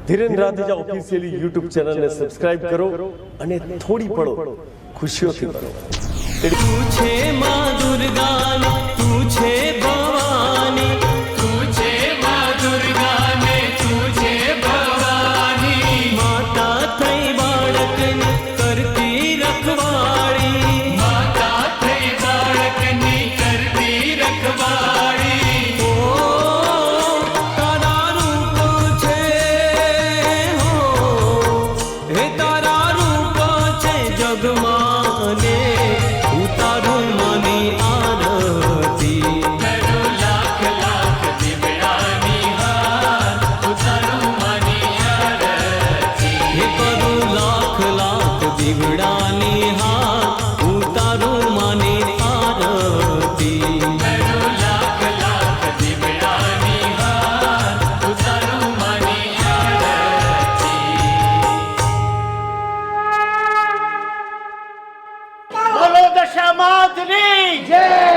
Dhiren રાધેજા officially YouTube ચેનલને subscribe કરો અને થોડી પળો ખુશીઓથી ભરો. તું છે માં દુર્ગા ને તું છે ભવાની, તું છે માં દુર્ગા ને તું છે ભવાની, માતા થઈ બાળકને કરતી રખવાળી, માતા થઈ બાળકની કરતી રખવાળી. ઓ તારા રૂપ છે, હો હે તારા રૂપ છે જગમાં ને ઉતારું માની આરતી. કરું લાખ લાખ દીવડાની હાર, ઉતારું માની આરતી. હે કરું લાખ લાખ દીવડાની હાર, ઉતારું માની આરતી. કરું લાખ લાખ દીવડાની હાર, ઉતારું માની આરતી. બોલો દશામાતની જય.